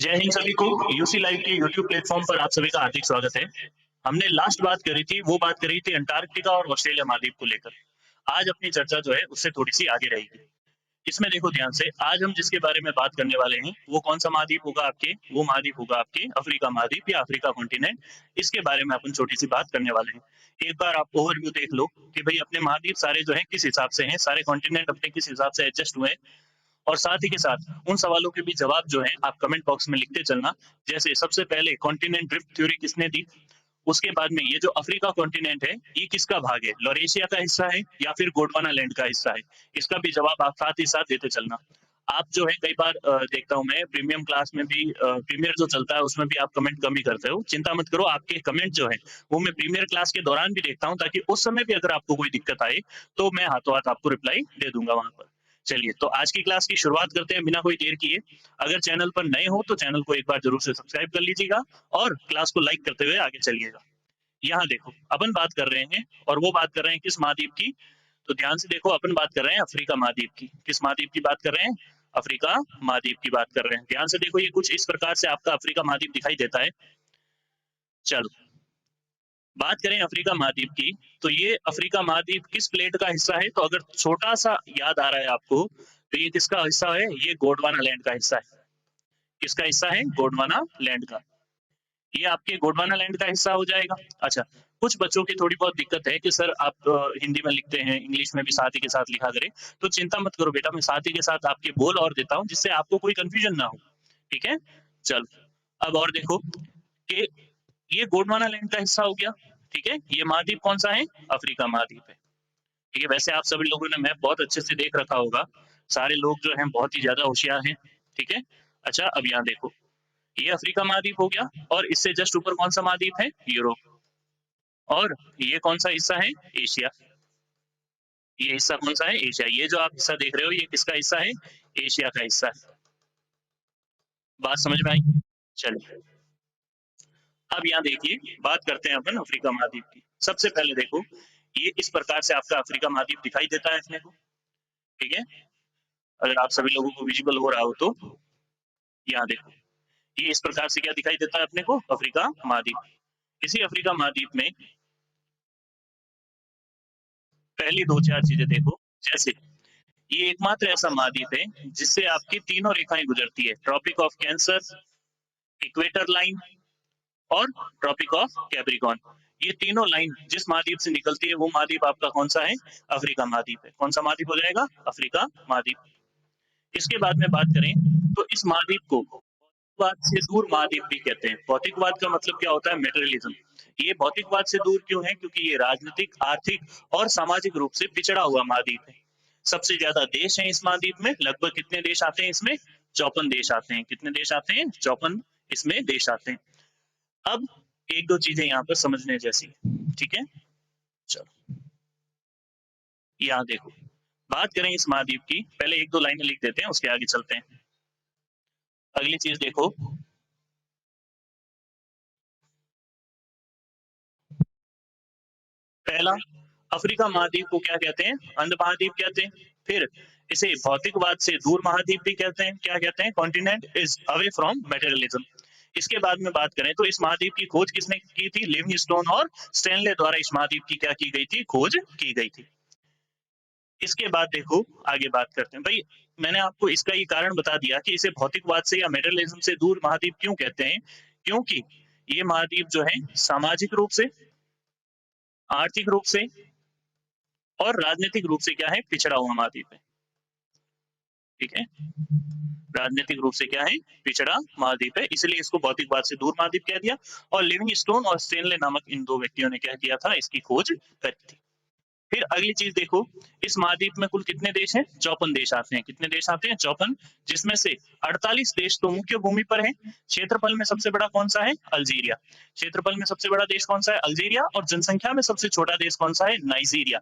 जय हिंद सभी को। यूसी लाइव के यूट्यूब प्लेटफॉर्म पर आप सभी का हार्दिक स्वागत है। हमने लास्ट बात करी थी, वो बात करी थी अंटार्कटिका और ऑस्ट्रेलिया महाद्वीप को लेकर। आज अपनी चर्चा जो है उससे थोड़ी सी आगे रहेगी। इसमें देखो ध्यान से, आज हम जिसके बारे में बात करने वाले हैं वो कौन सा महाद्वीप होगा आपके, वो महाद्वीप होगा आपके अफ्रीका महाद्वीप या अफ्रीका कॉन्टिनेंट। इसके बारे में अपन छोटी सी बात करने वाले हैं। एक बार आप ओवरव्यू देख लो कि भाई अपने महाद्वीप सारे जो है किस हिसाब से हैं, सारे कॉन्टिनेंट अपने किस हिसाब से एडजस्ट हुए हैं। और साथ ही के साथ उन सवालों के भी जवाब जो हैं आप कमेंट बॉक्स में लिखते चलना। जैसे सबसे पहले कॉन्टिनेंट ड्रिफ्ट थ्योरी किसने दी, उसके बाद में ये जो अफ्रीका कॉन्टिनेंट है ये किसका भाग है, लॉरेशिया का हिस्सा है या फिर गोंडवाना लैंड का हिस्सा है। इसका भी जवाब आप साथ ही साथ देते चलना। आप जो है कई बार देखता हूँ मैं प्रीमियम क्लास में भी, प्रीमियर जो चलता है उसमें भी आप कमेंट कम ही करते हो। चिंता मत करो, आपके कमेंट जो है वो मैं प्रीमियर क्लास के दौरान भी देखता हूँ, ताकि उस समय भी अगर आपको कोई दिक्कत आए तो मैं हाथों हाथ आपको रिप्लाई दे दूंगा वहां पर। चलिए, तो आज की क्लास की शुरुआत करते हैं बिना कोई देर किए। अगर चैनल पर नए हो तो चैनल को एक बार जरूर से सब्सक्राइब कर लीजिएगा और क्लास को लाइक करते हुए आगे चलिएगा। यहाँ देखो, अपन बात कर रहे हैं और वो बात कर रहे हैं किस महाद्वीप की। तो ध्यान से देखो, अपन बात कर रहे हैं अफ्रीका महाद्वीप की। किस महाद्वीप की बात कर रहे हैं? अफ्रीका महाद्वीप की बात कर रहे हैं। ध्यान से देखो, ये कुछ इस प्रकार से आपका अफ्रीका महाद्वीप दिखाई देता है। चलो, बात करें अफ्रीका महाद्वीप की, तो ये अफ्रीका महाद्वीप किस प्लेट का हिस्सा है? तो अगर छोटा सा याद आ रहा है आपको, तो ये किसका हिस्सा है? ये गोंडवाना लैंड का हिस्सा है। किसका हिस्सा है? गोंडवाना लैंड का। ये आपके गोंडवाना लैंड का हिस्सा हो जाएगा। अच्छा, कुछ बच्चों की थोड़ी बहुत दिक्कत है कि सर आप हिंदी में लिखते हैं, इंग्लिश में भी साथ ही के साथ लिखा करें। तो चिंता मत करो बेटा, मैं साथ ही के साथ आपके बोल और देता हूँ जिससे आपको कोई कंफ्यूजन ना हो। ठीक है, चलो। अब और देखो कि ये गोंडवाना लैंड का हिस्सा हो गया। ठीक है, ये महाद्वीप कौन सा है? अफ्रीका महाद्वीप है। ठीक है, वैसे आप सभी लोगों ने मैप बहुत अच्छे से देख रखा होगा। सारे लोग जो हैं बहुत ही ज्यादा होशियार हैं। ठीक है। अच्छा, अब यहाँ देखो, ये अफ्रीका महाद्वीप हो गया और इससे जस्ट ऊपर कौन सा महाद्वीप है? यूरोप। और ये कौन सा हिस्सा है? एशिया। ये हिस्सा कौन सा है? एशिया। ये जो आप हिस्सा देख रहे हो ये किसका हिस्सा है? एशिया का हिस्सा है। बात समझ में आई? चलिए, अब यहाँ देखिए, बात करते हैं अपन अफ्रीका महाद्वीप की। सबसे पहले देखो, ये इस प्रकार से आपका अफ्रीका महाद्वीप दिखाई देता है अपने को। ठीक है, अगर आप सभी लोगों को विजिबल हो रहा हो तो यहाँ देखो, ये इस प्रकार से क्या दिखाई देता है अपने को? अफ्रीका महाद्वीप। इसी अफ्रीका महाद्वीप में पहली दो चार चीजें देखो। जैसे ये एकमात्र ऐसा महाद्वीप है जिससे आपकी तीनों रेखाएं गुजरती है, tropic of cancer, equator line और ट्रॉपिक ऑफ कैप्रिकॉर्न। ये तीनों लाइन जिस महाद्वीप से निकलती है वो महाद्वीप आपका कौन सा है? अफ्रीका महाद्वीप है। कौन सा महाद्वीप हो जाएगा? अफ्रीका महाद्वीप। इसके बाद में बात करें तो इस महाद्वीप को भौतिकवाद से दूर महाद्वीप भी कहते हैं। भौतिकवाद का मतलब क्या होता है? मेटेरियलिज्म। ये भौतिकवाद से दूर क्यों है? क्योंकि ये राजनीतिक, आर्थिक और सामाजिक रूप से पिछड़ा हुआ महाद्वीप है। सबसे ज्यादा देश हैं इस महाद्वीप में। लगभग कितने देश आते हैं इसमें? 54 देश आते हैं। कितने देश आते हैं? 54 इसमें देश आते हैं। अब एक दो चीजें यहाँ पर समझने जैसी। ठीक है, चलो यहाँ देखो, बात करें इस महाद्वीप की, पहले एक दो लाइनें लिख देते हैं, उसके आगे चलते हैं। अगली चीज देखो, पहला, अफ्रीका महाद्वीप को क्या कहते हैं? अंध महाद्वीप कहते हैं। फिर इसे भौतिकवाद से दूर महाद्वीप भी कहते हैं। क्या कहते हैं? Continent is away from materialism. इसके बाद में बात करें तो इस महाद्वीप की खोज किसने की थी? लिविंगस्टोन और स्टैनले द्वारा इस महाद्वीप की क्या की गई थी? खोज की गई थी। इसके बाद देखो, आगे बात करते हैं। भाई, मैंने आपको इसका ये कारण बता दिया कि इसे भौतिकवाद से या मेटरलिज्म से दूर महाद्वीप क्यों कहते हैं। क्योंकि ये महाद्वीप जो है सामाजिक रूप से, आर्थिक रूप से और राजनीतिक रूप से क्या है? पिछड़ा हुआ महाद्वीप है। ठीक है, राजनीतिक रूप से क्या है? पिछड़ा महाद्वीप है, इसलिए इसको भौतिकवाद से दूर महाद्वीप कह दिया। और लिविंगस्टोन और स्टेनले नामक इन दो व्यक्तियों ने क्या किया था? इसकी खोज करी थी। फिर अगली चीज देखो, इस महाद्वीप में कुल कितने देश हैं? 54 देश आते हैं। कितने देश आते हैं? 54, जिसमें से 48 देश तो मुख्य भूमि पर है। क्षेत्रफल में सबसे बड़ा कौन सा है? अल्जीरिया। क्षेत्रफल में सबसे बड़ा देश कौन सा है? अल्जीरिया। और जनसंख्या में सबसे छोटा देश कौन सा है? नाइजीरिया।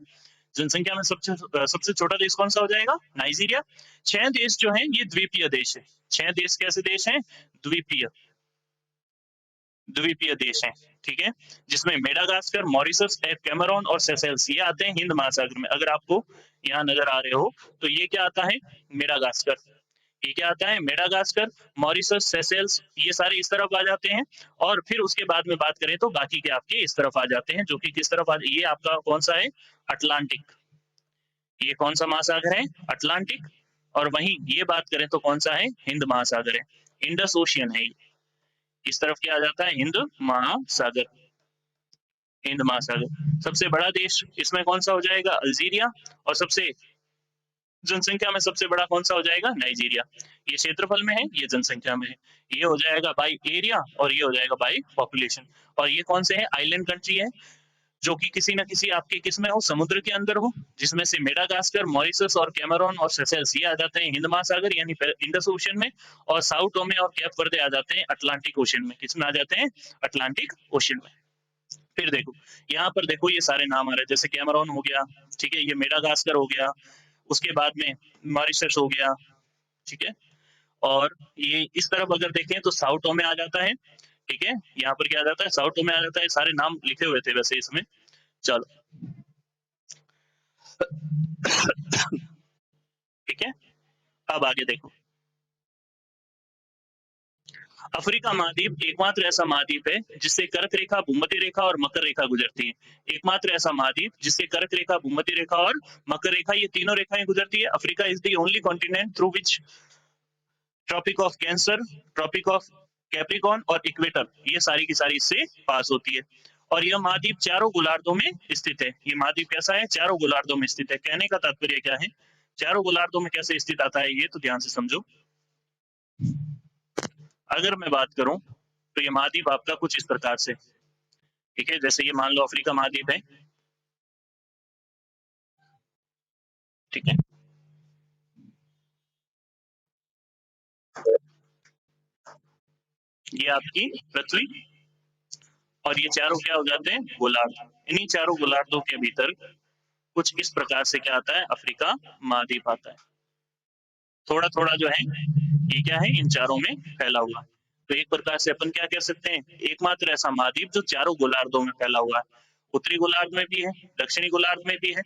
जनसंख्या में सबसे छोटा देश कौन सा हो जाएगा? नाइजीरिया। 6 देश जो हैं ये द्वीपीय देश है। 6 देश कैसे देश हैं? द्वीपीय, द्वीपीय देश हैं। ठीक है, जिसमें मेडागास्कर, मॉरिशस, कैमरून और सेशेल्स ये आते हैं हिंद महासागर में। अगर आपको यहाँ नजर आ रहे हो तो ये क्या आता है? मेडागास्कर। ये क्या आता है, मेडागास्कर, मॉरिशस, सेशेल्स, ये सारे इस तरफ आ जाते हैं। और फिर उसके बाद में बात करें तो बाकी के आपके इस तरफ आ जाते हैं, जो कि किस तरफ ये आपका कौन सा है, अटलांटिक। ये कौन सा महासागर है, अटलांटिक। और वहीं ये बात करें तो कौन सा है, हिंद महासागर है, इंडस ओशियन है ये। इस तरफ क्या आ जाता है, हिंद महासागर, हिंद महासागर। सबसे बड़ा देश इसमें कौन सा हो जाएगा, अल्जीरिया। और सबसे जनसंख्या में सबसे बड़ा कौन सा हो जाएगा, नाइजीरिया। ये क्षेत्रफल में है, ये जनसंख्या में है। ये हो जाएगा बाई एरिया और ये हो जाएगा बाई पॉपुलेशन। और ये कौन से है, आइलैंड कंट्री है, जो कि किसी न किसी आपके किसमें हो, समुद्र के अंदर हो, जिसमें से मेडागास्कर, मॉरिशस और कैमरून और सेशेल्स ये आ जाते हैं हिंद महासागर यानी इंडस ओशन में। और साउथ टोमे और कैप वर्दे आ जाते हैं अटलांटिक ओशन में। किसमें आ जाते हैं, अटलांटिक ओशन में। फिर देखो यहाँ पर देखो ये सारे नाम आ रहे हैं, जैसे कैमरून हो गया, ठीक है, ये मेडागास्कर हो गया, उसके बाद में मॉरिशस हो गया, ठीक है। और ये इस तरफ अगर देखें तो साउथ टोमे आ जाता है, ठीक है, यहाँ पर क्या आ जाता है, साउथ टोमे आ जाता है। सारे नाम लिखे हुए थे वैसे इसमें। चलो ठीक है, अब आगे देखो। अफ्रीका महाद्वीप एकमात्र ऐसा महाद्वीप है जिससे कर्क रेखा, भूमध्य रेखा और मकर रेखा गुजरती है। एकमात्र ऐसा महाद्वीप जिससे कर्क रेखा, भूमध्य रेखा और मकर रेखा ये तीनों रेखाएं गुजरती है। Africa is the only continent through which tropic of cancer, tropic of capricorn और इक्वेटर ये सारी की सारी इससे पास होती है। और यह महाद्वीप चारों गोलार्धों में स्थित है। ये महाद्वीप कैसा है, चारों गोलार्धों में स्थित है। कहने का तात्पर्य क्या है, चारों गोलार्धों में कैसे स्थित आता है ये तो ध्यान से समझो। अगर मैं बात करूं तो ये महाद्वीप आपका कुछ इस प्रकार से, ठीक है, जैसे ये मान लो अफ्रीका महाद्वीप है, ठीक है, ये आपकी पृथ्वी और ये चारों क्या हो जाते हैं, गोलार्ध। इन्हीं चारों गोलार्धों के भीतर कुछ इस प्रकार से क्या आता है, अफ्रीका महाद्वीप आता है। थोड़ा थोड़ा जो है ये क्या है, इन चारों में फैला हुआ। तो एक प्रकार से अपन क्या कह सकते हैं, एकमात्र ऐसा महाद्वीप जो चारों गोलार्धों में फैला हुआ है। उत्तरी गोलार्ध में भी है, दक्षिणी गोलार्ध में भी है,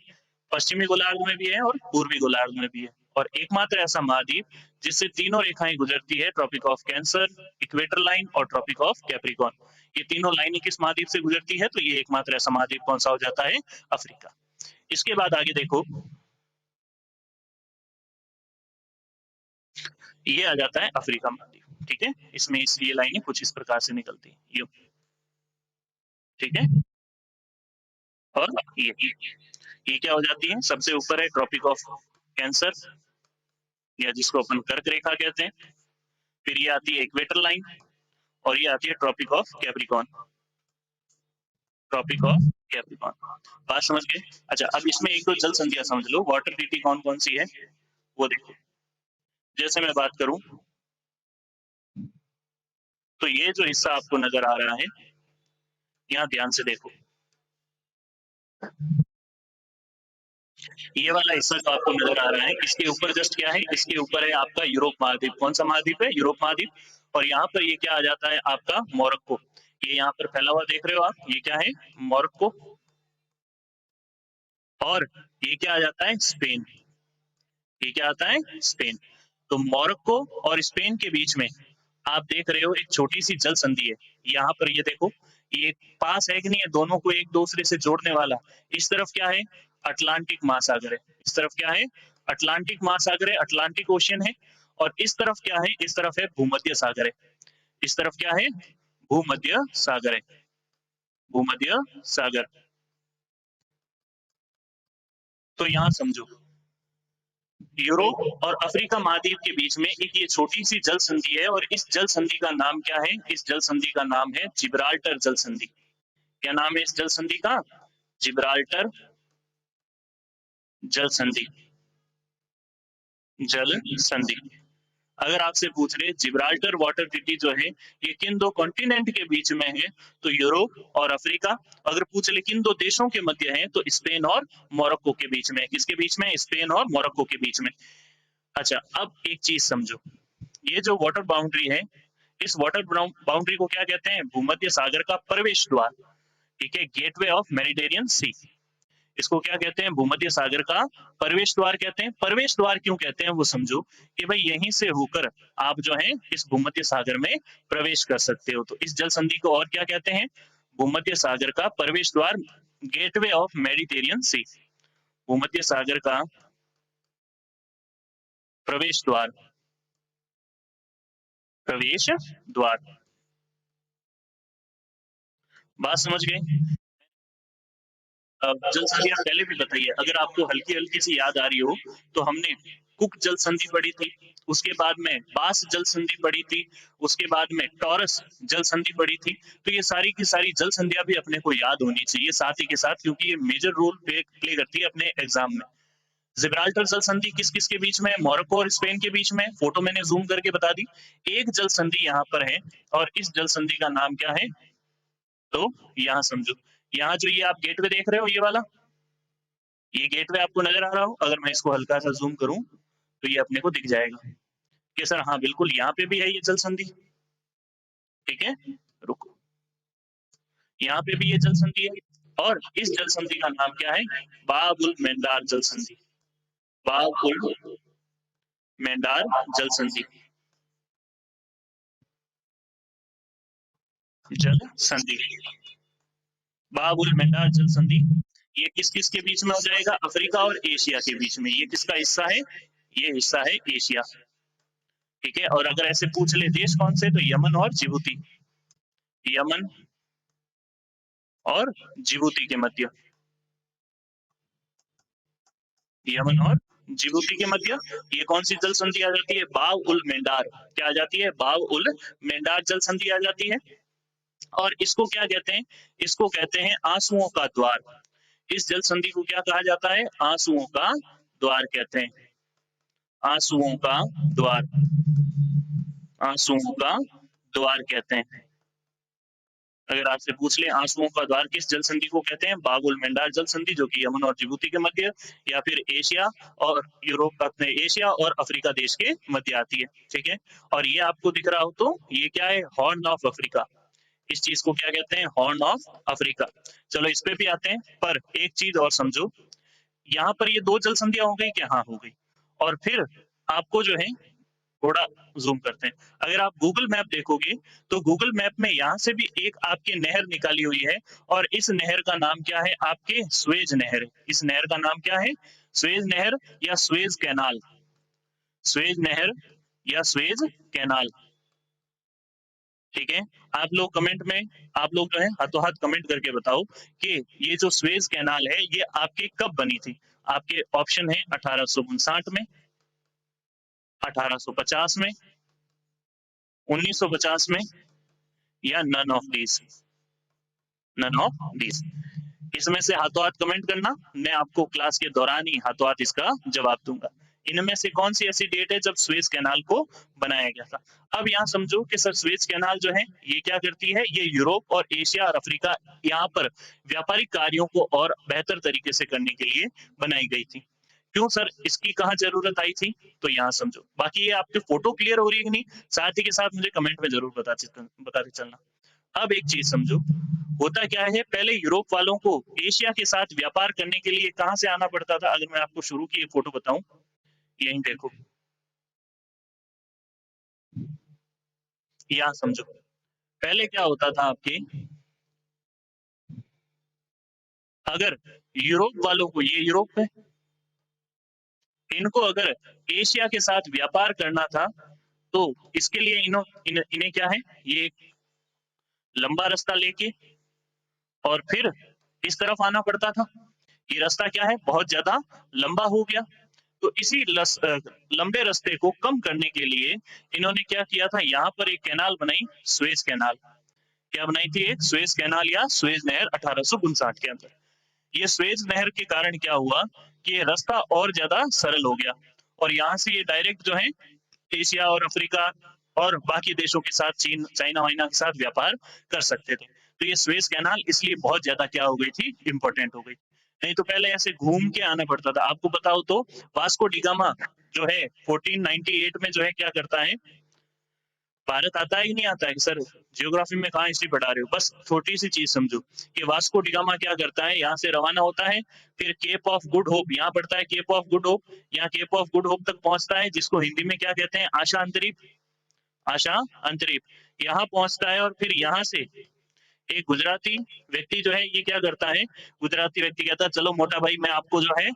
पश्चिमी गोलार्ध में भी है और पूर्वी गोलार्ध में भी है। और एकमात्र ऐसा महाद्वीप जिससे तीनों रेखाएं गुजरती है, tropic of cancer, equator line और ट्रॉपिक ऑफ कैप्रिकॉर्न। ये तीनों लाइनें किस महाद्वीप से गुजरती है, तो ये एकमात्र ऐसा महाद्वीप कौन सा हो जाता है, अफ्रीका। इसके बाद आगे देखो, ये आ जाता है अफ्रीका महाद्वीप, ठीक है। इसमें ये लाइनें कुछ इस प्रकार से निकलती है, ये, ठीक है। और ये क्या हो जाती है, सबसे ऊपर है ट्रॉपिक ऑफ कैंसर या जिसको अपन कर्क रेखा कहते हैं। फिर ये आती है इक्वेटर लाइन और ये आती है tropic of capricorn, tropic of capricorn. बात समझ गए। अच्छा, अब इसमें एक दो जल संधियां समझ लो, वाटर टीटी कौन कौन सी है वो देखो। जैसे मैं बात करूं तो ये जो हिस्सा आपको नजर आ रहा है, यहाँ ध्यान से देखो, ये वाला हिस्सा जो आपको नजर आ रहा है, इसके ऊपर जस्ट क्या है, इसके ऊपर है आपका यूरोप महाद्वीप। कौन सा महाद्वीप है, यूरोप महाद्वीप। और यहाँ पर ये क्या आ जाता है, आपका मोरक्को। ये यहाँ पर फैला हुआ देख रहे हो आप, ये क्या है, मोरक्को। और ये क्या आ जाता है, स्पेन। ये क्या आता है, स्पेन। तो मोरक्को और स्पेन के बीच में आप देख रहे हो एक छोटी सी जल संधि है। यहाँ पर ये देखो, ये पास है कि नहीं है, दोनों को एक दूसरे से जोड़ने वाला। इस तरफ क्या है, अटलांटिक महासागर है। इस तरफ क्या है, अटलांटिक महासागर है, अटलांटिक ओशियन है। और इस तरफ क्या है, इस तरफ है भूमध्य सागर है। इस तरफ क्या है, भूमध्य सागर है, भूमध्य सागर। तो यहाँ समझो, यूरोप और अफ्रीका महाद्वीप के बीच में एक ये छोटी सी जल संधि है और इस जल संधि का नाम क्या है, इस जल संधि का नाम है जिब्राल्टर जल संधि। क्या नाम है इस जल संधि का, जिब्राल्टर जल संधि, जल संधि। अगर आपसे पूछ रहे जिब्राल्टर वाटर ट्रीटी जो है ये किन दो कॉन्टिनेंट के बीच में है, तो यूरोप और अफ्रीका। अगर पूछ ले किन दो देशों के मध्य है, तो स्पेन और मोरक्को के बीच में। किसके बीच में, स्पेन और मोरक्को के बीच में। अच्छा, अब एक चीज समझो, ये जो वाटर बाउंड्री है, इस वाटर बाउंड्री को क्या कहते हैं, भूमध्य सागर का प्रवेश द्वार, ठीक है, गेटवे ऑफ मेडिटेरियन सी। इसको क्या कहते हैं? भूमध्य सागर का प्रवेश द्वार कहते हैं। प्रवेश द्वार क्यों कहते हैं वो समझो कि भाई यहीं से होकर आप जो है इस भूमध्य सागर में प्रवेश कर सकते हो। तो इस जल संधि को और क्या कहते हैं? भूमध्य सागर का प्रवेश द्वार, गेटवे ऑफ मेडिटेरियन सी। भूमध्य सागर का प्रवेश द्वार, प्रवेश द्वार। बात समझ गए? जल संधि आप पहले भी बताइए, अगर आपको हल्की हल्की सी याद आ रही हो तो हमने कुक जल संधि पढ़ी थी, उसके बाद में बास जल संधि पढ़ी थी, उसके बाद में टॉरस जल संधि पढ़ी थी। तो ये सारी की सारी जल संधियां भी अपने को याद होनी चाहिए साथ ही के साथ, क्योंकि ये मेजर रोल प्ले करती है अपने एग्जाम में। जिब्राल्टर जल संधि किस किस के बीच में? मोरक्को और स्पेन के बीच में। फोटो मैंने जूम करके बता दी। एक जल संधि यहाँ पर है और इस जल संधि का नाम क्या है? तो यहाँ समझो, यहाँ जो ये आप गेटवे देख रहे हो, ये वाला, ये गेटवे आपको नजर आ रहा हो, अगर मैं इसको हल्का सा जूम करूं तो ये अपने को दिख जाएगा कि सर हाँ बिल्कुल यहाँ पे भी है ये जल संधि। ठीक है, रुको, यहाँ पे भी ये जल संधि है और इस जल संधि का नाम क्या है? बाब उल मेंडार जल संधि। बाब उल मेंडार जल संधि, जल संधि, बाब उल मेंडार जल संधि। ये किस किस के बीच में हो जाएगा? अफ्रीका और एशिया के बीच में। ये किसका हिस्सा है? ये हिस्सा है एशिया। ठीक है, और अगर ऐसे पूछ ले देश कौन से, तो यमन और जिबूती। यमन और जिबूती के मध्य, यमन और जिबूती के मध्य ये कौन सी जल संधि आ जाती है? बाव उल मेंडार। क्या आ जाती है? बाव उल मेंडार जल संधि आ जाती है। और इसको क्या कहते हैं? इसको कहते हैं आंसुओं का द्वार। इस जल संधि को क्या कहा जाता है? आंसुओं का द्वार कहते हैं। आंसुओं का द्वार, आंसुओं का द्वार कहते हैं। अगर आपसे पूछ ले आंसुओं का द्वार किस जल संधि को कहते हैं? बाबुल मेंडार जल संधि, जो कि यमन और जिबूती के मध्य, या फिर एशिया और यूरोप, अपने एशिया और अफ्रीका देश के मध्य आती है। ठीक है, और ये आपको दिख रहा हो तो ये क्या है? Horn of Africa. इस चीज को क्या कहते हैं? Horn of Africa. चलो इस पे भी आते हैं, पर एक चीज और समझो, यहाँ पर ये दो जल संधियां हो गई क्या? हाँ हो गई। और फिर आपको जो है थोड़ा ज़ूम करते हैं। अगर आप गूगल मैप देखोगे, तो गूगल मैप में यहाँ से भी एक आपकी नहर निकाली हुई है और इस नहर का नाम क्या है? आपके स्वेज नहर है। इस नहर का नाम क्या है? स्वेज नहर या स्वेज कैनाल। स्वेज नहर या स्वेज कैनाल। ठीक है? आप लोग कमेंट में, आप लोग जो है हाथों हाथ कमेंट करके बताओ कि ये जो स्वेज कैनाल है ये आपके कब बनी थी? आपके ऑप्शन है 1859 में, 1850 में, 1950 में, या none of these. None of these. इसमें से हाथों हाथ कमेंट करना, मैं आपको क्लास के दौरान ही हाथों हाथ इसका जवाब दूंगा। इनमें से कौन सी ऐसी डेट है जब स्वेज कैनाल को बनाया गया था? अब यहाँ समझो कि सर स्वेज कैनाल जो है ये क्या करती है? ये यूरोप और एशिया और अफ्रीका, यहाँ पर व्यापारिक कार्यों को और बेहतर तरीके से करने के लिए बनाई गई थी। क्यों सर इसकी कहाँ जरूरत आई थी? तो यहाँ समझो। बाकी ये आपकी फोटो क्लियर हो रही है कि नहीं, साथ ही के साथ मुझे कमेंट में जरूर बताते चलना। अब एक चीज समझो, होता क्या है, पहले यूरोप वालों को एशिया के साथ व्यापार करने के लिए कहां से आना पड़ता था? अगर मैं आपको शुरू की एक फोटो बताऊं, यहीं देखो, यहाँ समझो। पहले क्या होता था आपके, अगर यूरोप वालों को, ये यूरोप है, इनको अगर एशिया के साथ व्यापार करना था तो इसके लिए इन्हें क्या है, ये एक लंबा रास्ता लेके और फिर इस तरफ आना पड़ता था। ये रास्ता क्या है? बहुत ज्यादा लंबा हो गया। तो इसी लंबे रास्ते को कम करने के लिए इन्होंने क्या किया था? यहाँ पर एक कैनाल बनाई, स्वेज कैनाल। क्या बनाई थी? एक स्वेज कैनाल या स्वेज नहर 1859 के अंदर। ये स्वेज नहर के कारण क्या हुआ कि ये रास्ता और ज्यादा सरल हो गया और यहाँ से ये डायरेक्ट जो है एशिया और अफ्रीका और बाकी देशों के साथ, चीन, चाइना वाइना के साथ व्यापार कर सकते थे। तो ये स्वेज कैनाल इसलिए बहुत ज्यादा क्या हो गई थी? इंपॉर्टेंट हो गई। नहीं तो पहले ऐसे घूम के आना पड़ता था। आपको बताओ तो वास्को डिगामा जो है 1498 में जो है क्या करता है? भारत आता है कि नहीं आता है कि सर जियोग्राफी में कहाँ हिस्ट्री पढ़ा रहे हो? बस छोटी सी चीज समझो कि वास्को डिगामा क्या करता है, यहाँ से रवाना होता है, फिर केप ऑफ गुड होप, यहाँ पड़ता है केप ऑफ गुड होप, यहाँ केप ऑफ गुड होप तक पहुंचता है, जिसको हिंदी में क्या कहते हैं, आशा अंतरीप, आशा अंतरीप, यहाँ पहुंचता है और फिर यहाँ से एक गुजराती व्यक्ति जो है ये क्या करता है, गुजराती व्यक्ति कहता है चलो मोटा भाई मैं आपको जो है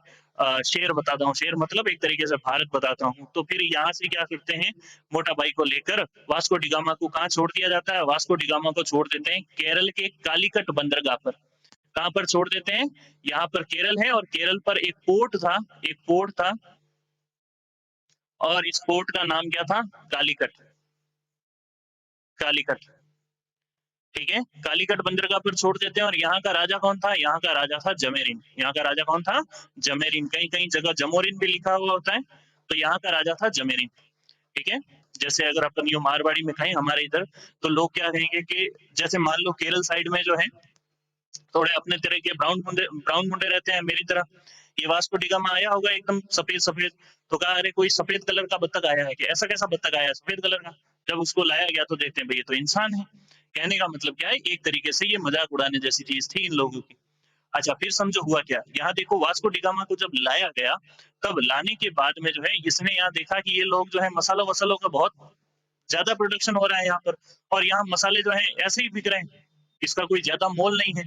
शेर बताता हूँ, शेर मतलब एक तरीके से भारत बताता हूँ। तो फिर यहाँ से क्या करते हैं, मोटा भाई को लेकर वास्को डिगामा को कहाँ छोड़ दिया जाता है, वास्को डिगामा को छोड़ देते हैं केरल के कालीकट बंदरगाह पर। कहाँ पर छोड़ देते हैं, यहाँ पर केरल है और केरल पर एक पोर्ट था, एक पोर्ट था और इस पोर्ट का नाम क्या था, कालीकट, कालीकट, ठीक है, कालीकट बंदरगाह पर छोड़ देते हैं और यहाँ का राजा कौन था, यहाँ का राजा था जमेरिन, यहाँ का राजा कौन था, जमेरिन, कहीं कहीं जगह जमोरिन भी लिखा हुआ होता है, तो यहाँ का राजा था जमेरिन, ठीक है। जैसे अगर अपन यो मारवाड़ी में कहें हमारे इधर, तो लोग क्या कहेंगे कि जैसे मान लो केरल साइड में जो है थोड़े अपने तरह के ब्राउन मुंडे रहते हैं मेरी तरह, ये वास्को डिगामा आया होगा एकदम सफेद सफेद, तो कहा अरे कोई सफेद कलर का बत्तख आया है कि, ऐसा कैसा बत्तख आया है सफेद कलर का, जब उसको लाया गया तो देखते हैं भाई ये तो इंसान है। कहने का मतलब क्या है, एक तरीके से ये मजाक उड़ाने जैसी चीज थी इन लोगों की। अच्छा फिर समझो हुआ क्या, यहाँ देखो वास्को डिगामा को जब लाया गया, तब लाने के बाद में जो है इसने यहाँ देखा कि ये लोग जो है मसालों वसालों का बहुत ज्यादा प्रोडक्शन हो रहा है यहाँ पर, और यहाँ मसाले जो है ऐसे ही बिक रहे हैं, इसका कोई ज्यादा मोल नहीं है।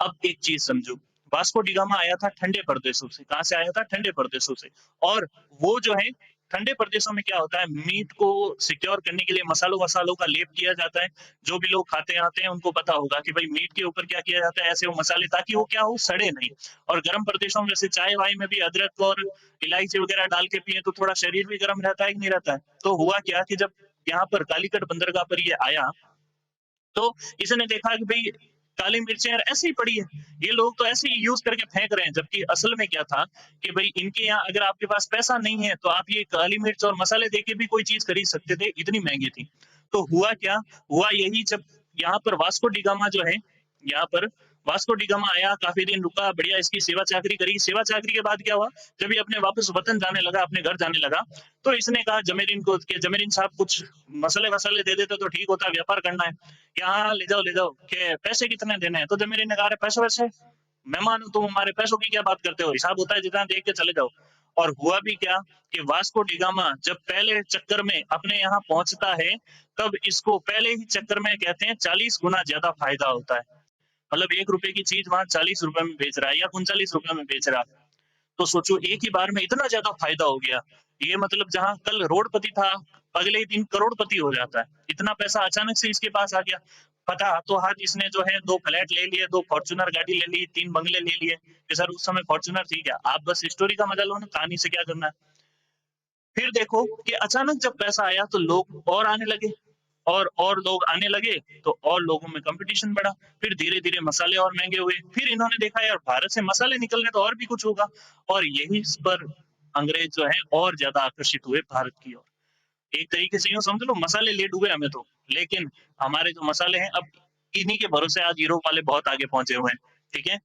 अब एक चीज समझो, वास्को डिगामा आया था ठंडे प्रदेशों से, कहाँ से आया था, ठंडे प्रदेशों से, और वो जो है ठंडे प्रदेशों में क्या होता है, मीट को सिक्योर करने के लिए मसालों वसालों का लेप किया जाता है। जो भी लोग खाते आते हैं उनको पता होगा कि भाई मीट के ऊपर क्या किया जाता है, ऐसे वो मसाले, ताकि वो क्या हो, सड़े नहीं। और गर्म प्रदेशों में जैसे चाय वाय में भी अदरक और इलायची वगैरह डाल के पिए तो थोड़ा शरीर भी गर्म रहता है कि नहीं रहता है। तो हुआ क्या कि जब यहाँ पर कालीकट बंदरगाह पर ये आया, तो इसने देखा कि भाई काली मिर्चें यार ऐसे ही पड़ी है, ये लोग तो ऐसे ही यूज करके फेंक रहे हैं, जबकि असल में क्या था कि भाई इनके यहाँ अगर आपके पास पैसा नहीं है तो आप ये काली मिर्च और मसाले देके भी कोई चीज खरीद सकते थे, इतनी महंगी थी। तो हुआ क्या, हुआ यही, जब यहाँ पर वास्को डिगामा जो है, यहाँ पर वास्को डिगामा आया, काफी दिन रुका, बढ़िया इसकी सेवा चाकरी करी, सेवा चाकरी के बाद क्या हुआ, जब ये अपने वापस वतन जाने लगा, अपने घर जाने लगा, तो इसने कहा जमेरिन को कि जमेरिन साहब कुछ मसाले वसाले दे देते तो ठीक होता, व्यापार करना है। कि हाँ ले जाओ कि पैसे कितने देने हैं, तो जमीरी ने कहा "अरे पैसे वैसे मेहमान हो तुम, हमारे पैसों की क्या बात करते हो, हिसाब होता है जितना देख के चले जाओ"। और हुआ भी क्या कि वास्को डिगामा जब पहले चक्कर में अपने यहाँ पहुंचता है, तब इसको पहले ही चक्कर में कहते हैं 40 गुना ज्यादा फायदा होता है। मतलब 1 रुपए की चीज वहां 40 रुपए में बेच रहा है या 39 रुपए में बेच रहा है। तो सोचो एक ही बार में इतना ज्यादा फायदा हो गया, ये मतलब जहां कल रोडपति था, अगले ही दिन करोड़पति हो जाता है, इतना पैसा अचानक से इसके पास आ गया। पता तो हाथ इसने जो है 2 फ्लैट ले लिए, 2 फॉर्च्यूनर गाड़ी ले ली, 3 बंगले ले लिए, कि सर उस समय फॉर्च्यूनर थी क्या, आप बस स्टोरी का मजा लो ना, कहानी से क्या करना है। फिर देखो कि अचानक जब पैसा आया तो लोग और आने लगे, और लोग आने लगे, तो और लोगों में कंपटीशन बढ़ा, फिर धीरे धीरे मसाले और महंगे हुए, फिर इन्होंने देखा यार भारत से मसाले निकल रहे तो और भी कुछ होगा, और यही इस पर अंग्रेज जो है और ज्यादा आकर्षित हुए भारत की ओर। एक तरीके से यूं समझ लो मसाले ले डूबे हमें तो, लेकिन हमारे जो मसाले हैं अब इन्हीं के भरोसे आज यूरोप वाले बहुत आगे पहुंचे हुए हैं, ठीक है।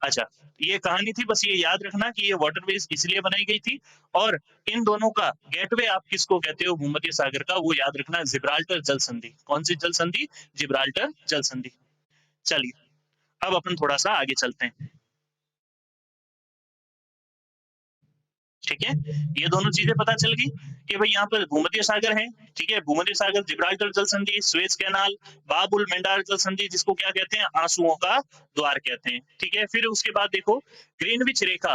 अच्छा, ये कहानी थी, बस ये याद रखना कि ये वाटरवेज इसलिए बनाई गई थी, और इन दोनों का गेटवे आप किसको कहते हो भूमध्य सागर का, वो याद रखना, जिब्राल्टर जल संधि। कौन सी जल संधि, जिब्राल्टर जल संधि। चलिए अब अपन थोड़ा सा आगे चलते हैं, ठीक है। ये दोनों चीजें पता चल गई कि भाई यहाँ पर भूमध्य सागर है, ठीक है, भूमध्य सागर, जिब्राल्टर जल संधि, सुएज कैनाल, बाबुल मेंडार जल संधि, जिसको क्या कहते हैं, आंसुओं का द्वार कहते हैं, ठीक है। फिर उसके बाद देखो ग्रीनविच रेखा,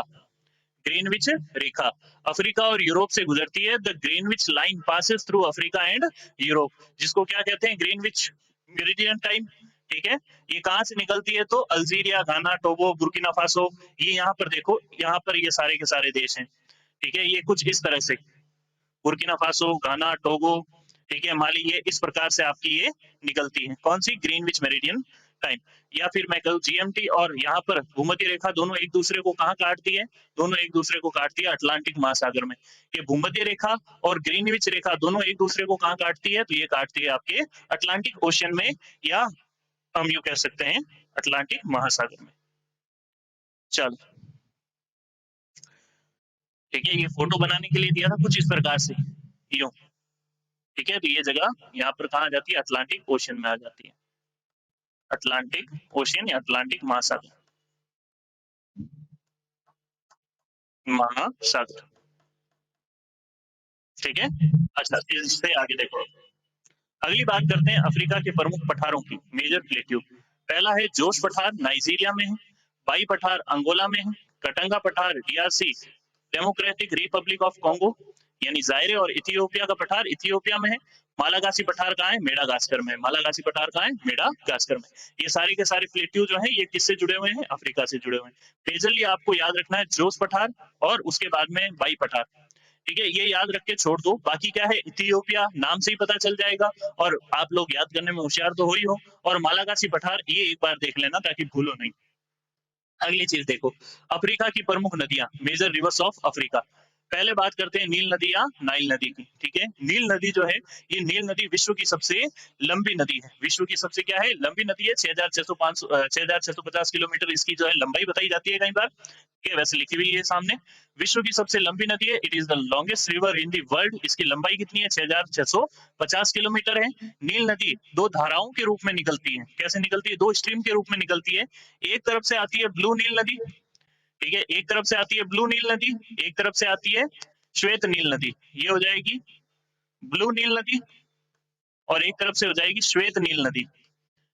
ग्रीनविच रेखा अफ्रीका और यूरोप से गुजरती है, the Greenwich line passes through Africa and Europe, जिसको क्या कहते हैं, ग्रीनविच मेरिडियन टाइम, ठीक है। ये कहाँ से निकलती है, तो अल्जीरिया, घाना, टोगो, बुर्किना फासो, ये यहाँ पर देखो, यहाँ पर ये सारे के सारे देश हैं, ठीक है। ये कुछ इस तरह से बुर्किना फासो, घाना, टोगो, ठीक है, माली, ये इस प्रकार से आपकी ये निकलती है, कौन सी, ग्रीनविच मेरिडियन टाइम, या फिर मैं कहूँ जीएमटी। और यहाँ पर भूमध्य रेखा दोनों एक दूसरे को कहाँ काटती है, दोनों एक दूसरे को काटती है अटलांटिक महासागर में। ये भूमध्य रेखा और ग्रीनविच रेखा दोनों एक दूसरे को कहाँ काटती है, तो ये काटती है आपके अटलांटिक ओशियन में, या हम यूं कह सकते हैं अटलांटिक महासागर में। चलो ठीक है, ये फोटो बनाने के लिए दिया था कुछ इस प्रकार से, यूं, ठीक है, तो ये जगह यहाँ पर कहाँ आ जाती है, अटलांटिक ओशन में आ जाती है, अटलांटिक ओशन या अटलांटिक महासागर, महासागर। ठीक है, अच्छा इससे आगे देखो, अगली बात करते हैं अफ्रीका के प्रमुख पठारों की, मेजर प्लेट्यू। पहला है जोश पठार, नाइजीरिया में है। बाई पठार अंगोला में है। कटंगा पठार DRC, democratic Republic of Congo यानी जायरे और इथियोपिया का पठार इथियोपिया में है। मालागासी पठार कहाँ है, मेडागास्कर में। मालागासी पठार कहाँ है, मेडागास्कर में। ये सारे के सारे प्लेट्यू जो है ये किससे जुड़े हुए हैं, अफ्रीका से जुड़े हुए हैं। मेजरली आपको याद रखना है जोश पठार और उसके बाद में बाई पठार। ठीक है, ये याद रख के छोड़ दो, बाकी क्या है, इथियोपिया नाम से ही पता चल जाएगा और आप लोग याद करने में होशियार तो हो ही हो। और मालागासी पठार ये एक बार देख लेना ताकि भूलो नहीं। अगली चीज देखो, अफ्रीका की प्रमुख नदियां, मेजर रिवर्स ऑफ अफ्रीका। पहले बात करते हैं नील नदी या नाइल नदी की। ठीक है, नील नदी जो है, ये नील नदी विश्व की सबसे लंबी नदी है। विश्व की सबसे क्या है, लंबी नदी है। 6,650 किलोमीटर इसकी जो है लंबाई बताई जाती है कई बार। ठीक है, वैसे लिखी हुई है सामने। विश्व की सबसे लंबी नदी है, it is the longest river in the world. इसकी लंबाई कितनी है, 6,650 किलोमीटर है। नील नदी दो धाराओं के रूप में निकलती है। कैसे निकलती है, दो स्ट्रीम के रूप में निकलती है। एक तरफ से आती है ब्लू नील नदी। ठीक है, एक तरफ से आती है ब्लू नील नदी, एक तरफ से आती है श्वेत नील नदी। ये हो जाएगी ब्लू नील नदी और एक तरफ से हो जाएगी श्वेत नील नदी,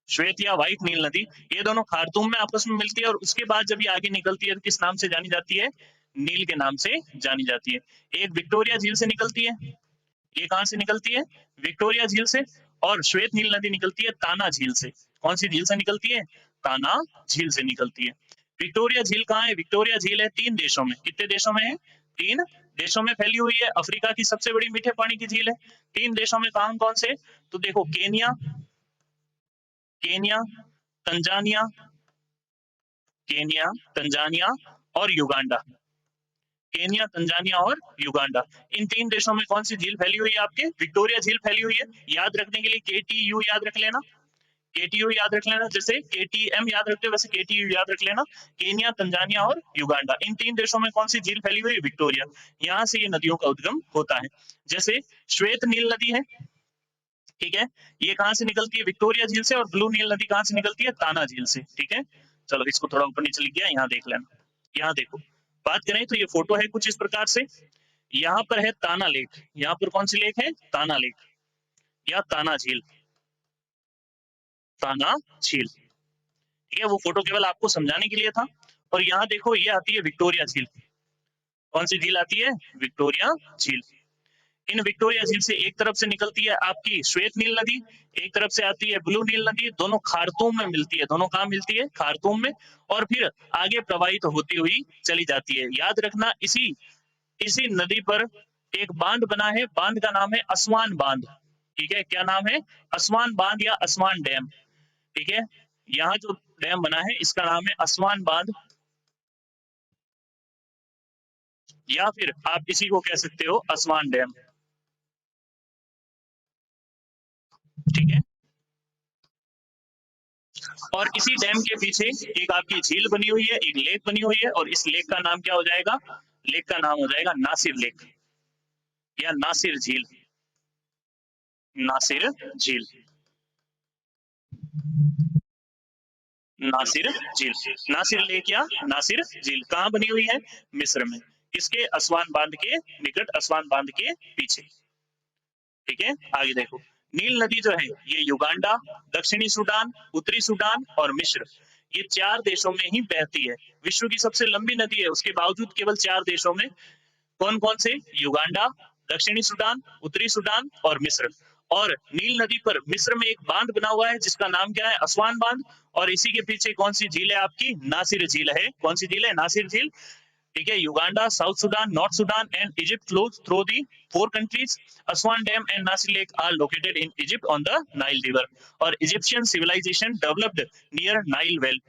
श्वेत या व्हाइट नील नदी। ये दोनों खार्तूम में आपस में मिलती है और उसके बाद जब ये आगे निकलती है तो किस नाम से जानी जाती है, नील के नाम से जानी जाती है। एक विक्टोरिया झील से निकलती है, ये कहां से निकलती है, विक्टोरिया झील से। और श्वेत नील नदी निकलती है ताना झील से। कौन सी झील से निकलती है, ताना झील से निकलती है। विक्टोरिया झील कहाँ है, विक्टोरिया झील है 3 देशों में। कितने देशों में है, 3 देशों में फैली हुई है। अफ्रीका की सबसे बड़ी मीठे पानी की झील है। 3 देशों में, कौन कौन से, तो देखो Kenya, Kenya, Tanzania, Kenya, Tanzania और युगांडा। केनिया, तंजानिया और युगांडा, इन 3 देशों में कौन सी झील फैली हुई है, आपके विक्टोरिया झील फैली हुई है। याद रखने के लिए केटीयू याद रख लेना, केटीयू याद रख लेना, जैसे केटीएम याद रखते हो वैसे केटीयू याद रख लेना। केनिया, तंजानिया और युगांडा, इन 3 देशों में कौन सी झील फैली हुई है, विक्टोरिया। यहाँ से ये नदियों का उद्गम होता है। जैसे श्वेत नील नदी है, ठीक है, ये कहाँ से निकलती है, विक्टोरिया झील से। और ब्लू नील नदी कहाँ से निकलती है, ताना झील से। ठीक है, चलो इसको थोड़ा ऊपर नीचे लिख दिया, यहाँ देख लेना। यहाँ देखो, बात करें तो ये फोटो है कुछ इस प्रकार से। यहाँ पर है ताना लेक, यहाँ पर कौन सी लेक है, ताना लेक या ताना झील, ताना झील। ठीक है, वो फोटो केवल आपको समझाने के लिए था। और यहाँ देखो, ये आती है विक्टोरिया झील। कौन सी झील आती है, विक्टोरिया झील। इन विक्टोरिया झील से एक तरफ से निकलती है आपकी श्वेत नील नदी, एक तरफ से आती है ब्लू नील नदी। दोनों खार्तूम में मिलती है, दोनों कहाँ मिलती है, खार्तूम में। और फिर आगे प्रवाहित होती हुई चली जाती है। याद रखना, इसी इसी नदी पर एक बांध बना है, बांध का नाम है असवान बांध। ठीक है, क्या नाम है, असवान बांध या असवान डैम। ठीक है, यहाँ जो डैम बना है इसका नाम है असवान बांध, या फिर आप इसी को कह सकते हो असवान डैम। ठीक है, और इसी डैम के पीछे एक आपकी झील बनी हुई है, एक लेक बनी हुई है। और इस लेक का नाम क्या हो जाएगा, लेक का नाम हो जाएगा नासिर लेक या नासिर झील, नासिर झील, नासिर झील। नासिर लेक या नासिर झील कहाँ बनी हुई है, मिस्र में। किसके, असवान बांध के निकट, असवान बांध के पीछे। ठीक है, आगे देखो, नील नदी जो है ये युगांडा, दक्षिणी सूडान, उत्तरी सूडान और मिस्र, ये 4 देशों में ही बहती है। विश्व की सबसे लंबी नदी है, उसके बावजूद केवल 4 देशों में। कौन कौन से, युगांडा, दक्षिणी सूडान, उत्तरी सूडान और मिस्र। और नील नदी पर मिस्र में एक बांध बना हुआ है जिसका नाम क्या है, असवान बांध। और इसी के पीछे कौन सी झील है आपकी, नासिर झील है। कौन सी झील है, नासिर झील। ठीक है, Uganda, south Sudan, north Sudan and Egypt flows through the 4 countries. Aswan Dam and Nasir Lake are located in Egypt on the Nile River. और Egyptian civilisation developed near Nile well,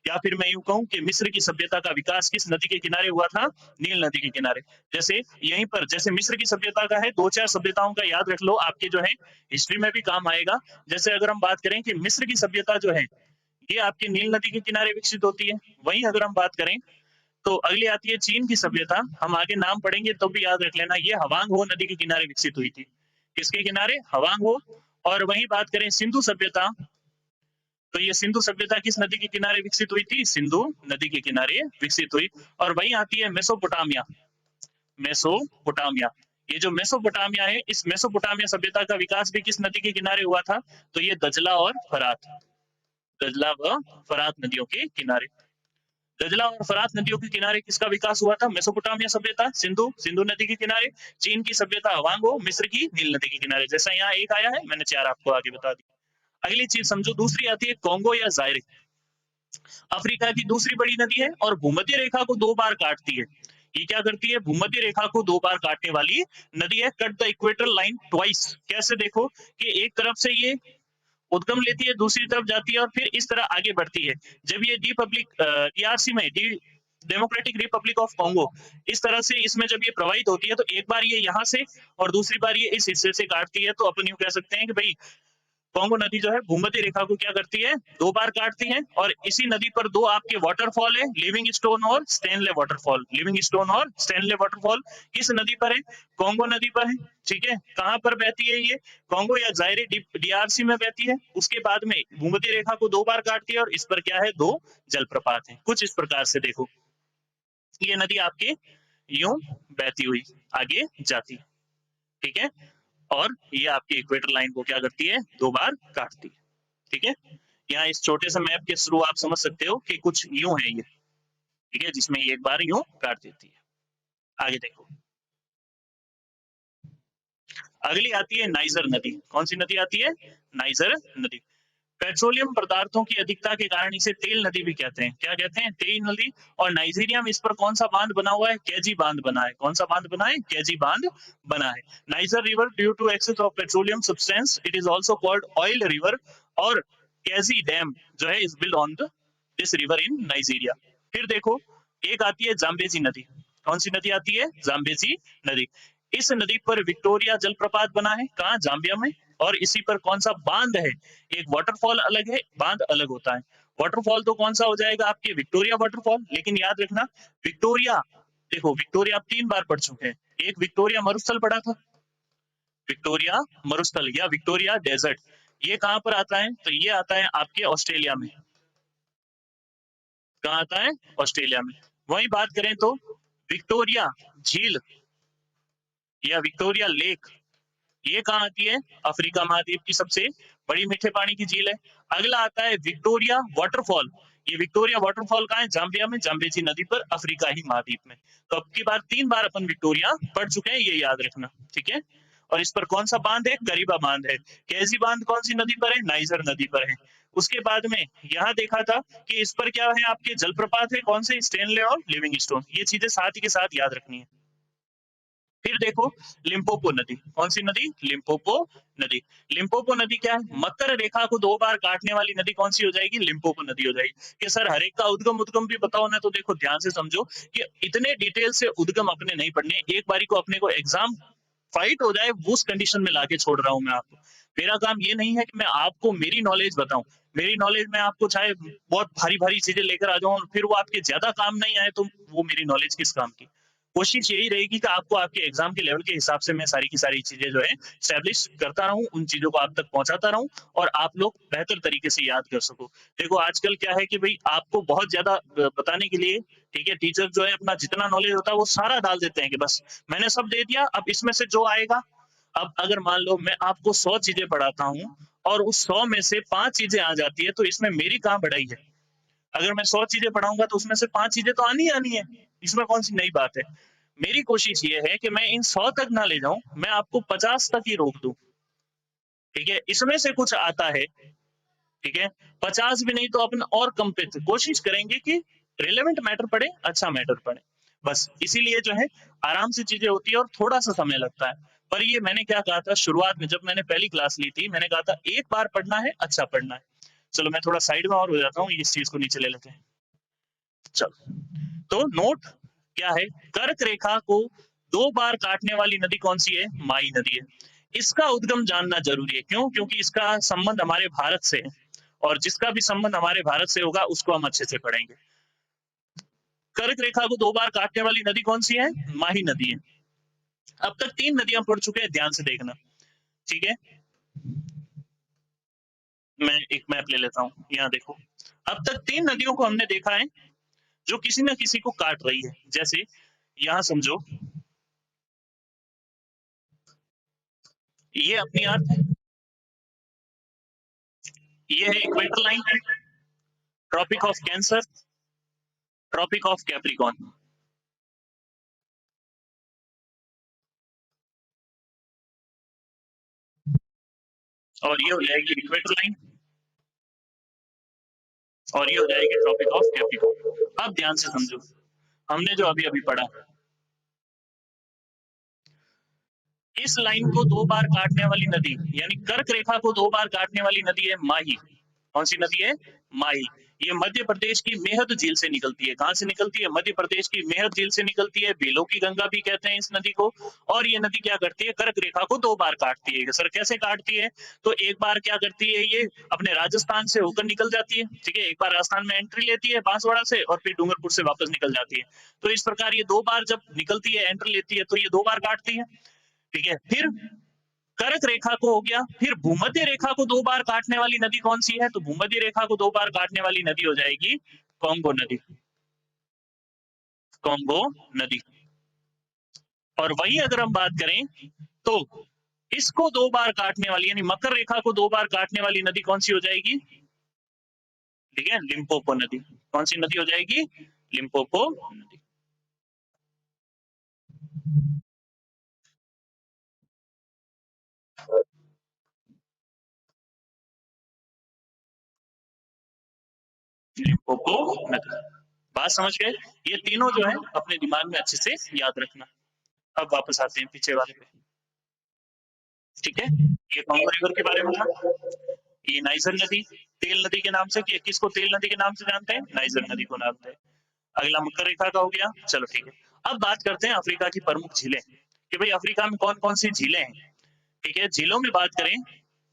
या फिर मैं यूं कहूं कि मिस्र की सभ्यता का विकास किस नदी के किनारे हुआ था, नील नदी के किनारे। जैसे यहीं पर, जैसे मिस्र की सभ्यता का है, 2-4 सभ्यताओं का याद रख लो, आपके जो है हिस्ट्री में भी काम आएगा। जैसे अगर हम बात करें कि मिस्र की सभ्यता जो है ये आपकी नील नदी के किनारे विकसित होती है। वहीं अगर हम बात करें तो अगली आती है चीन की सभ्यता। हम आगे नाम पढ़ेंगे तो भी याद रख लेना, ये हवांग हो नदी के किनारे विकसित हुई थी। किसके किनारे? हवांग हो। और वहीं बात करें सिंधु सभ्यता, तो ये सिंधु सभ्यता किस नदी के किनारे विकसित हुई थी? सिंधु नदी के किनारे विकसित हुई। और वहीं आती है मेसोपोटामिया। मेसोपोटामिया, ये जो मेसोपोटामिया है, इस मेसोपोटामिया सभ्यता का विकास भी किस नदी के किनारे हुआ था? तो ये दजला और फरात, दजला व फरात नदियों के किनारे। दजला और फरात नदियों के किनारे किसका विकास हुआ था? मेसोपोटामिया सभ्यता, सिंधु सिंधु नदी के किनारे। चीन की सभ्यता हवांगो, मिस्र की नील नदी के किनारे। जैसा यहाँ एक आया है, मैंने चार आपको आगे बता दी। अगली चीज समझो, दूसरी आती है कोंगो या जायरे। अफ्रीका की दूसरी बड़ी नदी है और भूमध्य रेखा को दो बार काटती है। ये क्या करती है? भूमध्य रेखा को दो बार काटने वाली नदी है। Cut the equator line twice. कैसे? देखो कि एक तरफ से ये उद्गम लेती है, दूसरी तरफ जाती है और फिर इस तरह आगे बढ़ती है। जब ये डीआरसी में D democratic Republic of Congo, इस तरह से इसमें जब ये प्रवाहित होती है, तो एक बार ये यहाँ से और दूसरी बार ये इस हिस्से से काटती है। तो अपन यूं कह सकते हैं कि भाई कॉन्गो नदी जो है भूमध्य रेखा को क्या करती है? दो बार काटती है। और इसी नदी पर दो आपके वाटरफॉल है, लिविंग स्टोन और स्टैनले वाटरफॉल। लिविंग स्टोन और स्टैनले वाटरफॉल किस नदी पर है? कॉन्गो नदी पर है। ठीक है, कहां पर बहती है ये? कॉन्गो या जायरे डीआरसी में बहती है। उसके बाद में भूमध्य रेखा को दो बार काटती है और इस पर क्या है? दो जलप्रपात है। कुछ इस प्रकार से देखो, ये नदी आपके यूं बहती हुई आगे जाती है। ठीक है, और ये आपकी इक्वेटर लाइन को क्या करती है? दो बार काटती है। ठीक है, यहाँ इस छोटे से मैप के थ्रू आप समझ सकते हो कि कुछ यूं है ये। ठीक है, जिसमें ये एक बार यूं काट देती है। आगे देखो, अगली आती है नाइजर नदी। कौन सी नदी आती है? नाइजर नदी। पेट्रोलियम पदार्थों की अधिकता के कारण इसे तेल नदी भी कहते हैं। क्या कहते हैं? तेल नदी। और नाइजीरिया में इस पर कौन सा बांध बना हुआ है? कैजी बांध बना है। कौन सा बांध बना है? कैजी बांध बना है। Niger river due to excess of petroleum substance it is also called oil river. और कैजी डैम जो है is build on this river in Nigeria. फिर देखो, एक आती है जाम्बेजी नदी। कौन सी नदी आती है? जाम्बेजी नदी। इस नदी पर विक्टोरिया जलप्रपात बना है। कहाँ? जाम्बिया में। और इसी पर कौन सा बांध है? एक वाटरफॉल अलग है, बांध अलग होता है। वाटरफॉल तो कौन सा हो जाएगा? आपके विक्टोरिया वाटरफॉल। लेकिन याद रखना, विक्टोरिया, देखो विक्टोरिया आप तीन बार पढ़ चुके हैं। एक विक्टोरिया मरुस्थल पढ़ा था, विक्टोरिया मरुस्थल या विक्टोरिया डेजर्ट। ये कहां पर आता है? तो ये आता है आपके ऑस्ट्रेलिया में। कहाँ आता है? ऑस्ट्रेलिया में। वहीं बात करें तो विक्टोरिया झील या विक्टोरिया लेक, ये कहाँ आती है? अफ्रीका महाद्वीप की सबसे बड़ी मीठे पानी की झील है। अगला आता है विक्टोरिया वाटरफॉल। ये विक्टोरिया वाटरफॉल कहाँ है? जाम्बिया में, जाम्बेजी नदी पर, अफ्रीका ही महाद्वीप में। तो अब की बार तीन बार अपन विक्टोरिया पढ़ चुके हैं, ये याद रखना। ठीक है, और इस पर कौन सा बांध है? करीबा बांध है। कैजी बांध कौन सी नदी पर है? नाइजर नदी पर है। उसके बाद में यहाँ देखा था कि इस पर क्या है? आपके जलप्रपात है। कौन से? स्टेनले और लिविंग स्टोन। ये चीजें साथ ही के साथ याद रखनी है। फिर देखो लिम्पोपो नदी। कौन सी नदी? लिम्पोपो नदी। लिम्पोपो नदी क्या है? मकर रेखा को दो बार काटने वाली नदी कौन सी हो जाएगी? लिम्पोपो नदी हो जाएगी। कि सर हर एक का उद्गम उद्गम भी बताओ ना, तो देखो ध्यान से समझो कि इतने डिटेल से उद्गम अपने नहीं पढ़ने। एक बारी को अपने को एग्जाम फाइट हो जाए वो उस कंडीशन में लाके छोड़ रहा हूं मैं आपको। मेरा काम ये नहीं है कि मैं आपको मेरी नॉलेज बताऊं। मेरी नॉलेज में आपको चाहे बहुत भारी भारी चीजें लेकर आ जाऊं और फिर वो आपके ज्यादा काम नहीं आए, तो वो मेरी नॉलेज किस काम की? कोशिश यही रहेगी कि आपको आपके एग्जाम के लेवल के हिसाब से मैं सारी की सारी चीजें जो है स्टैब्लिश करता रहूं, उन चीजों को आप तक पहुंचाता रहूं और आप लोग बेहतर तरीके से याद कर सको। देखो आजकल क्या है कि भाई आपको बहुत ज्यादा बताने के लिए, ठीक है, टीचर जो है अपना जितना नॉलेज होता है वो सारा डाल देते हैं कि बस मैंने सब दे दिया, अब इसमें से जो आएगा। अब अगर मान लो मैं आपको 100 चीजें पढ़ाता हूँ और उस 100 में से 5 चीजें आ जाती है, तो इसमें मेरी कहाँ बढ़ाई है? अगर मैं 100 चीजें पढ़ाऊंगा तो उसमें से 5 चीजें तो आनी ही आनी है। इसमें कौन सी नई बात है? मेरी कोशिश ये है कि मैं इन 100 तक ना ले जाऊं, मैं आपको 50 तक ही रोक दूं। ठीक है, इसमें से कुछ आता है, ठीक है, 50 भी नहीं तो अपन और कम पे कोशिश करेंगे कि रिलेवेंट मैटर पढ़े, अच्छा मैटर पढ़े। बस इसीलिए जो है आराम से चीजें होती है और थोड़ा सा समय लगता है। पर ये मैंने क्या कहा था शुरुआत में, जब मैंने पहली क्लास ली थी, मैंने कहा था एक बार पढ़ना है, अच्छा पढ़ना है। चलो मैं थोड़ा साइड में और हो जाता हूँ, इस चीज को नीचे ले लेते हैं। चलो, तो नोट क्या है? कर्क रेखा को दो बार काटने वाली नदी कौन सी है? माई नदी है। इसका उद्गम जानना जरूरी है। क्यों? क्योंकि इसका संबंध हमारे भारत से है और जिसका भी संबंध हमारे भारत से होगा उसको हम अच्छे से पढ़ेंगे। कर्क रेखा को दो बार काटने वाली नदी कौन सी है? माही नदी है। अब तक तीन नदियां पढ़ चुके हैं, ध्यान से देखना। ठीक है, मैं एक मैप ले लेता हूँ, यहाँ देखो। अब तक 3 नदियों को हमने देखा है जो किसी न किसी को काट रही है। जैसे यहाँ समझो, ये अपनी अर्थ है, ये है equator line, tropic of cancer, tropic of capricorn, और ये हो जाएगी इक्वेटर लाइन, और ये हो जाएगी ट्रॉपिक ऑफ कैप्रिकॉर्न। अब ध्यान से समझो, हमने जो अभी अभी पढ़ा, इस लाइन को 2 बार काटने वाली नदी, यानी कर्क रेखा को 2 बार काटने वाली नदी है माही। कौन सी नदी है? माही। ये मध्य प्रदेश की मेहद झील से निकलती है। कहां से निकलती है? मध्य प्रदेश की मेहद झील से निकलती है। बेलों की गंगा भी कहते हैं इस नदी को। और ये नदी क्या करती है? कर्क रेखा को 2 बार काटती है। सर कैसे काटती है? तो एक बार क्या करती है, ये अपने राजस्थान से होकर निकल जाती है, ठीक है, एक बार राजस्थान में एंट्री लेती है बांसवाड़ा से, और फिर डूंगरपुर से वापस निकल जाती है। तो इस प्रकार ये 2 बार जब निकलती है, एंट्री लेती है, तो ये 2 बार काटती है, ठीक है। फिर कर्क रेखा को हो गया, फिर भूमध्य रेखा को 2 बार काटने वाली नदी कौन सी है? तो भूमध्य रेखा को 2 बार काटने वाली नदी हो जाएगी कांगो नदी, कांगो नदी। और वही अगर हम बात करें तो इसको 2 बार काटने वाली, यानी मकर रेखा को 2 बार काटने वाली नदी कौन सी हो जाएगी? ठीक है, लिम्पोपो नदी। कौन सी नदी हो जाएगी? लिम्पोपो नदी। लिम्पोपो नदी। बात समझ गए? ये तीनों जो है अपने दिमाग में अच्छे से याद रखना। अब वापस आते हैं पीछे वाले पे, ठीक है। ये कांगो रिवर के बारे में था। ये नाइजर नदी, तेल नदी के नाम से, किसको तेल नदी के नाम से जानते हैं? नाइजर नदी को जानते हैं। अगला मकर रेखा का हो गया, चलो ठीक है। अब बात करते हैं अफ्रीका की प्रमुख झीलें, कि भाई अफ्रीका में कौन कौन सी झीलें हैं, ठीक है। झीलों में बात करें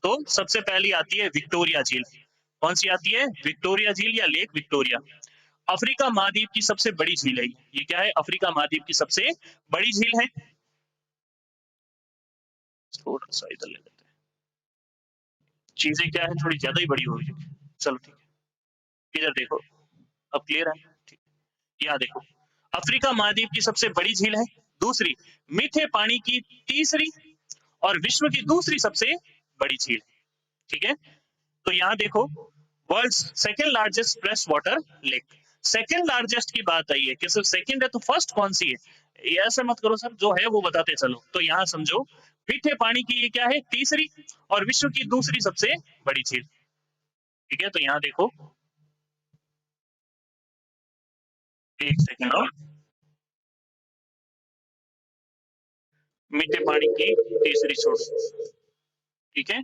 तो सबसे पहली आती है विक्टोरिया झील। कौन सी आती है? विक्टोरिया झील या लेक विक्टोरिया। अफ्रीका महाद्वीप की सबसे बड़ी झील है ये। क्या है? अफ्रीका महाद्वीप की सबसे बड़ी झील है। थोड़ा सा इधर ले लेते हैं, चीजें क्या है थोड़ी ज्यादा ही बड़ी हो रही है। चलो ठीक है, इधर देखो, अब क्लियर है? ठीक, यहाँ देखो, अफ्रीका महाद्वीप की सबसे बड़ी झील है। दूसरी, मीठे पानी की तीसरी और विश्व की दूसरी सबसे बड़ी झील, ठीक है। तो यहाँ देखो, world second largest fresh water lake. Second largest की बात आई है कि सर सेकेंड है तो फर्स्ट कौन सी है? ये ऐसे मत करो सर, जो है वो बताते चलो। तो यहाँ समझो, मीठे पानी की ये क्या है? तीसरी, और विश्व की दूसरी सबसे बड़ी झील, ठीक है। तो यहाँ देखो, एक सेकेंड और, मीठे पानी की तीसरी सोर्स, ठीक है,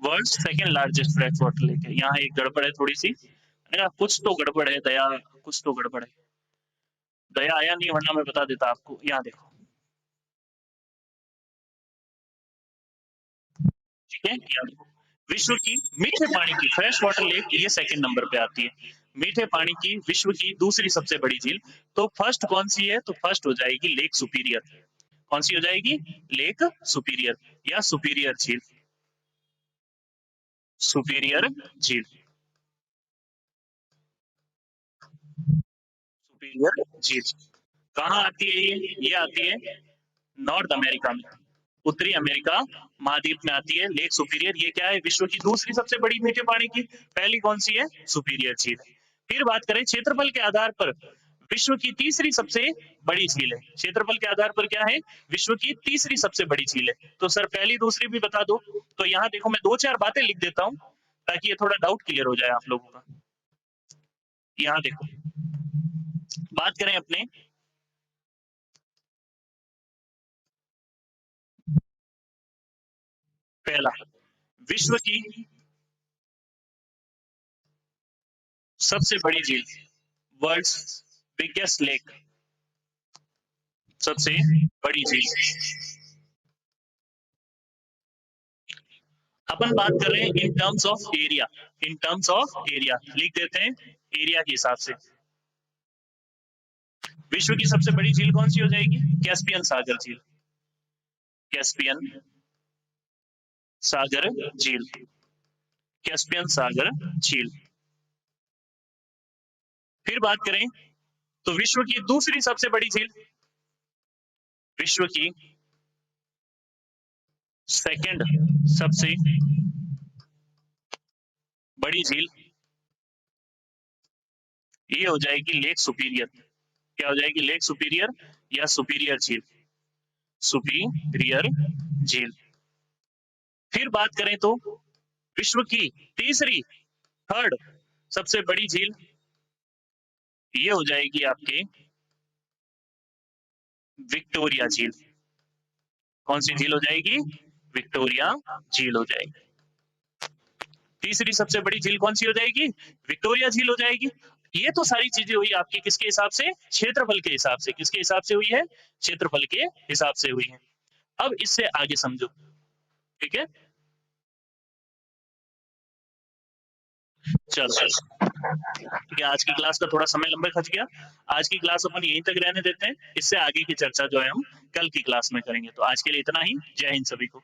world second largest fresh water lake है। यहाँ एक गड़बड़ है थोड़ी सी, मैंने कहा कुछ तो गड़बड़ है दया, कुछ तो गड़बड़ है। दया आया नहीं, वरना मैं बता देता आपको। यहाँ देखो, ठीक है, यहाँ देखो, विश्व की मीठे पानी की फ्रेश वाटर लेक ये सेकंड नंबर पे आती है। मीठे पानी की विश्व की दूसरी सबसे बड़ी झील। तो फर्स्ट कौन सी है? तो फर्स्ट हो जाएगी लेक सुपीरियर। कौन सी हो जाएगी? लेक सुपीरियर या सुपीरियर झील, सुपीरियर झील, सुपीरियर झील। कहाँ आती है ये आती है नॉर्थ अमेरिका में, उत्तरी अमेरिका महाद्वीप में आती है लेक सुपीरियर। ये क्या है? विश्व की दूसरी सबसे बड़ी मीठे पानी की, पहली कौन सी है? सुपीरियर झील। फिर बात करें क्षेत्रफल के आधार पर, विश्व की तीसरी सबसे बड़ी झील है। क्षेत्रफल के आधार पर क्या है? विश्व की तीसरी सबसे बड़ी झील है। तो सर पहली दूसरी भी बता दो। तो यहाँ देखो, मैं 2-4 बातें लिख देता हूँ ताकि ये थोड़ा डाउट क्लियर हो जाए आप लोगों का। यहाँ देखो, बात करें अपने, पहला, विश्व की सबसे बड़ी झील, वर्ल्ड्स बिगेस्ट लेक, सबसे बड़ी झील। अपन बात कर रहे हैं in terms of area, in terms of area लिख देते हैं एरिया के हिसाब से। विश्व की सबसे बड़ी झील कौन सी हो जाएगी? कैस्पियन सागर झील, कैस्पियन सागर झील, कैस्पियन सागर झील। फिर बात करें तो विश्व की दूसरी सबसे बड़ी झील, विश्व की सेकंड सबसे बड़ी झील, ये हो जाएगी लेक सुपीरियर। क्या हो जाएगी? लेक सुपीरियर या सुपीरियर झील, सुपीरियर झील। फिर बात करें तो विश्व की तीसरी, थर्ड सबसे बड़ी झील, ये हो जाएगी आपके विक्टोरिया झील। कौन सी झील हो जाएगी? विक्टोरिया झील हो जाएगी। तीसरी सबसे बड़ी झील कौन सी हो जाएगी? विक्टोरिया झील हो जाएगी। ये तो सारी चीजें हुई आपकी किसके हिसाब से? क्षेत्रफल के हिसाब से। किसके हिसाब से हुई है? क्षेत्रफल के हिसाब से हुई है। अब इससे आगे समझो, ठीक है? चलो ठीक है, आज की क्लास का थोड़ा समय लंबा खच गया। आज की क्लास अपन यहीं तक रहने देते हैं। इससे आगे की चर्चा जो है हम कल की क्लास में करेंगे। तो आज के लिए इतना ही। जय हिंद सभी को।